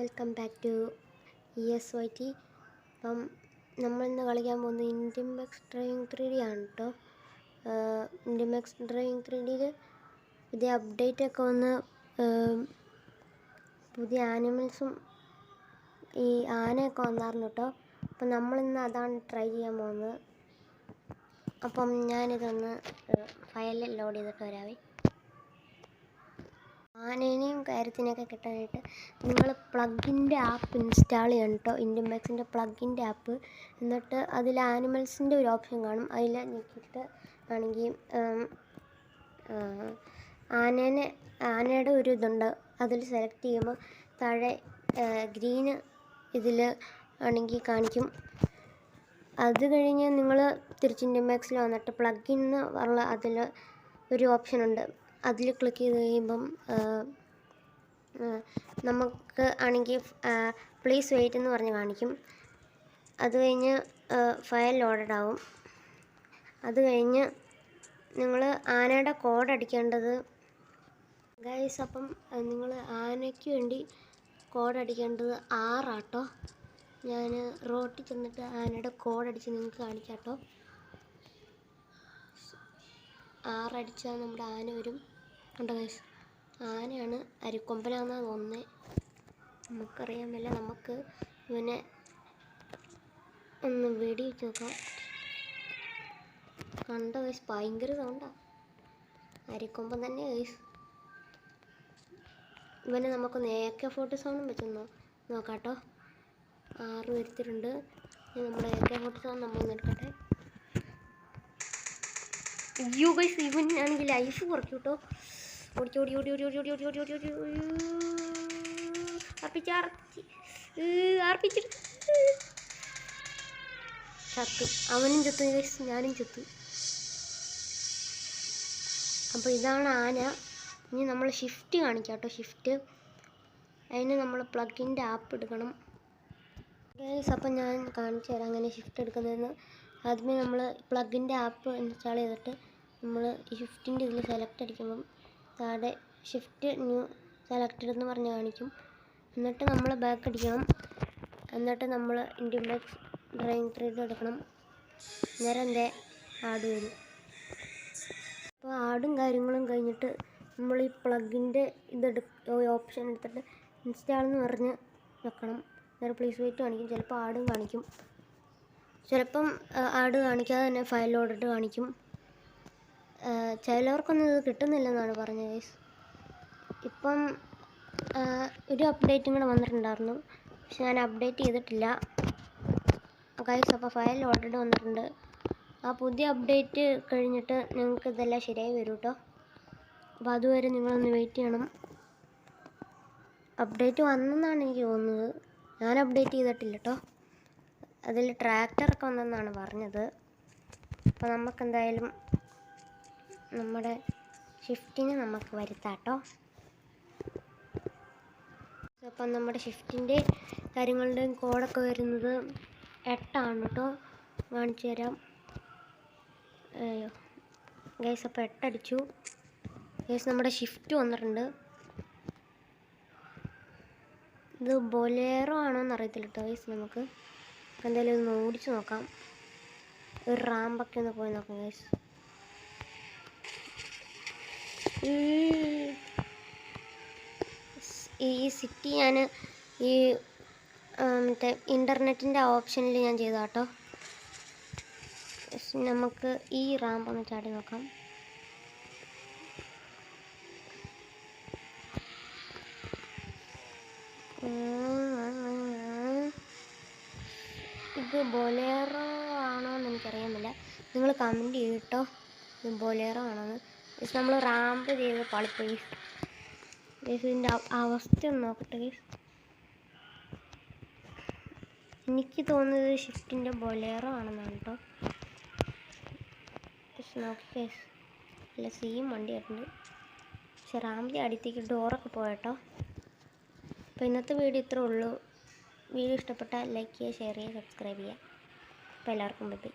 Welcome back to ESYT. അപ്പം നമ്മളിന്ന് കളിക്കാൻ പോകുന്നത് ഇൻഡിമെക്സ് ഡ്രൈവിംഗ് 3D ആണ് കേട്ടോ. ഇൻഡിമെക്സ് ഡ്രൈവിംഗ് 3Dയിൽ പുതിയ അപ്ഡേറ്റൊക്കെ വന്ന് പുതിയ ആനിമൽസും ഈ ആനയൊക്കെ വന്നായിരുന്നു കേട്ടോ. അപ്പം നമ്മളിന്ന് അതാണ് ട്രൈ ചെയ്യാൻ പോകുന്നത്. അപ്പം ഞാനിതൊന്ന് ഫയലിൽ ലോഡ് ചെയ്തിട്ട് വരാവേ. ആനേനെയും കാര്യത്തിനൊക്കെ കിട്ടാനായിട്ട് നിങ്ങൾ പ്ലഗിൻ്റെ ആപ്പ് ഇൻസ്റ്റാൾ ചെയ്യണം കേട്ടോ. ഇൻഡിമെക്സിൻ്റെ പ്ലഗിൻ്റെ ആപ്പ്. എന്നിട്ട് അതിൽ ആനിമൽസിൻ്റെ ഒരു ഓപ്ഷൻ കാണും. അതിൽ ഞെക്കിയിട്ട് ആണെങ്കിൽ ആനയുടെ ഒരു ഇതുണ്ട്. അതിൽ സെലക്ട് ചെയ്യുമ്പോൾ താഴെ ഗ്രീന് ഇതിൽ ആണെങ്കിൽ കാണിക്കും. അത് കഴിഞ്ഞ് നിങ്ങൾ തിരിച്ച് ഇൻഡിമെക്സിൽ വന്നിട്ട് പ്ലഗിന്ന് ഉള്ള അതിൽ ഒരു ഓപ്ഷൻ ഉണ്ട്. അതിൽ ക്ലിക്ക് ചെയ്ത് കഴിയുമ്പം നമുക്ക് ആണെങ്കിൽ പ്ലീസ് വെയിറ്റ് എന്ന് പറഞ്ഞ് കാണിക്കും. അത് കഴിഞ്ഞ് ഫയൽ ലോഡഡ് ആവും. അത് കഴിഞ്ഞ് നിങ്ങൾ ആനയുടെ കോഡ് അടിക്കേണ്ടത് ഗൈസ്. അപ്പം നിങ്ങൾ ആനയ്ക്ക് വേണ്ടി കോഡ് അടിക്കേണ്ടത് 6 ആട്ടോ. ഞാൻ റോട്ടിൽ ചെന്നിട്ട് ആനയുടെ കോഡ് അടിച്ച് നിങ്ങൾക്ക് കാണിക്കാം കേട്ടോ. 6 അടിച്ചാൽ നമ്മുടെ ആന വരും. കണ്ടോ ഗൈസ്, ആനയാണ്. അരിക്കൊമ്പനാണെന്നാണ് തോന്നുന്നത്. നമുക്കറിയാൻ മേല. നമുക്ക് ഇവനെ ഒന്ന് വെടിവെച്ച് നോക്കാം. കണ്ടോ ഗൈസ്, ഭയങ്കര സൗണ്ടാണ്. അരിക്കൊമ്പൻ തന്നെ ഗൈസ്. ഇവനെ നമുക്കൊന്ന് AK-47 വെച്ചൊന്ന് നോക്കാം കേട്ടോ. 6 വരുത്തിട്ടുണ്ട്. നമ്മുടെ AK-47 നമ്മളൊന്ന് എടുക്കട്ടെ. അയ്യോ ഗൈസ്, ഇവനാണെങ്കിൽ ലൈഫ് കുറയ്ക്കും കേട്ടോ. ചത്തു. അവനും ചത്തു ഗൈസ്, ഞാനും ചത്തു. അപ്പോൾ ഇതാണ് ആന. ഇനി നമ്മൾ ഷിഫ്റ്റ് കാണിക്കാം കേട്ടോ. ഷിഫ്റ്റ് അതിന് നമ്മൾ പ്ലഗിൻ്റെ ആപ്പ് എടുക്കണം ഗൈസ്. അപ്പം ഞാൻ കാണിച്ചു തരാം അങ്ങനെ ഷിഫ്റ്റ് എടുക്കുന്നതെന്ന്. ആദ്യമേ നമ്മൾ പ്ലഗിൻ്റെ ആപ്പ് ഇൻസ്റ്റാൾ ചെയ്തിട്ട് നമ്മൾ ഈ ഷിഫ്റ്റിൻ്റെ ഇതിൽ സെലക്ട് അടിക്കുമ്പം താഴെ ഷിഫ്റ്റ് ന്യൂ സെലക്റ്റഡ് എന്ന് പറഞ്ഞ് കാണിക്കും. എന്നിട്ട് നമ്മൾ ബാക്ക് അടിക്കണം. എന്നിട്ട് നമ്മൾ ഇൻഡിമെക്സ് ഡ്രൈവിംഗ് 3D എടുക്കണം. നേരെ എൻ്റെ ആഡ് വരും. അപ്പോൾ ആഡും കാര്യങ്ങളും കഴിഞ്ഞിട്ട് നമ്മൾ ഈ പ്ലഗിൻ്റെ ഓപ്ഷൻ എടുത്തിട്ട് ഇൻസ്റ്റാൾ എന്ന് പറഞ്ഞ് വെക്കണം. നേരെ പ്ലീസ് വെയിറ്റ് കാണിക്കും. ചിലപ്പോൾ ആഡും കാണിക്കും, ചിലപ്പം ആഡ് കാണിക്കാതെ തന്നെ ഫയൽ ലോഡിട്ട് കാണിക്കും. ചിലവർക്കൊന്നും ഇത് കിട്ടുന്നില്ലെന്നാണ് പറഞ്ഞത് ഗൈസ്. ഇപ്പം ഒരു അപ്ഡേറ്റും കൂടെ വന്നിട്ടുണ്ടായിരുന്നു, പക്ഷെ ഞാൻ അപ്ഡേറ്റ് ചെയ്തിട്ടില്ല ഗൈസ്. അപ്പോൾ ഫയൽ ലോഡഡ് വന്നിട്ടുണ്ട്. ആ പുതിയ അപ്ഡേറ്റ് കഴിഞ്ഞിട്ട് നിങ്ങൾക്ക് ഇതെല്ലാം ശരിയായി വരും കേട്ടോ. അപ്പോൾ അതുവരെ നിങ്ങളൊന്ന് വെയിറ്റ് ചെയ്യണം. അപ്ഡേറ്റ് വന്നെന്നാണ് എനിക്ക് തോന്നുന്നത്. ഞാൻ അപ്ഡേറ്റ് ചെയ്തിട്ടില്ല കേട്ടോ. അതിൽ ട്രാക്ടറൊക്കെ വന്നെന്നാണ് പറഞ്ഞത്. അപ്പോൾ നമുക്കെന്തായാലും നമ്മുടെ ഷിഫ്റ്റിന് നമുക്ക് വരുത്താം കേട്ടോ. അപ്പം നമ്മുടെ ഷിഫ്റ്റിൻ്റെ കാര്യങ്ങളുടെയും കോഡൊക്കെ വരുന്നത് 8 ആണ് കേട്ടോ. കാണിച്ചു തരാം ഗൈസ്. അപ്പോൾ 8 അടിച്ചു ഗൈസ്. നമ്മുടെ ഷിഫ്റ്റ് വന്നിട്ടുണ്ട്. ഇത് ബൊലേറോ ആണോന്ന് അറിയത്തില്ല കേട്ടോ ഗൈസ്. നമുക്ക് എന്തായാലും ഒന്ന് ഓടിച്ച് നോക്കാം. ഒരു റാമ്പൊക്കെ ഒന്ന് പോയി നോക്കാം ഗൈസ്. ഈ സിറ്റി ഞാൻ ഈ മറ്റേ ഇൻ്റർനെറ്റിൻ്റെ ഓപ്ഷനിൽ ഞാൻ ചെയ്താ കേട്ടോ. നമുക്ക് ഈ റാമ്പൊന്ന് ചാടി നോക്കാം. ഇത് ബൊലേറോ ആണോയെന്ന് എനിക്കറിയാമില്ല. നിങ്ങൾ കമൻറ്റ് ചെയ്യും കേട്ടോ ഇത് ബൊലേറോ ആണോയെന്ന്. പക്ഷെ നമ്മൾ റാമ്പ് ചെയ്ത് പളിപ്പോയി. ഇതിൻ്റെ അവസ്ഥ ഒന്ന് നോക്കട്ടെ ഗൈസ്. എനിക്ക് തോന്നുന്നത് ഷിഫ്റ്റിൻ്റെ ബൊലേറോ ആണെന്നാണ് കേട്ടോ. നോക്കി ഗൈസ്, നല്ല സെയിം വണ്ടി ആയിട്ടുണ്ട്. പക്ഷെ റാമ്പിൻ്റെ അടുത്തേക്ക് ഡോറൊക്കെ പോയട്ടോ. അപ്പോൾ ഇന്നത്തെ വീഡിയോ ഇത്രേ ഉള്ളൂ. വീഡിയോ ഇഷ്ടപ്പെട്ടാൽ ലൈക്ക് ചെയ്യുക, ഷെയർ ചെയ്യുക, സബ്സ്ക്രൈബ് ചെയ്യുക. അപ്പോൾ എല്ലാവർക്കും ബൈ.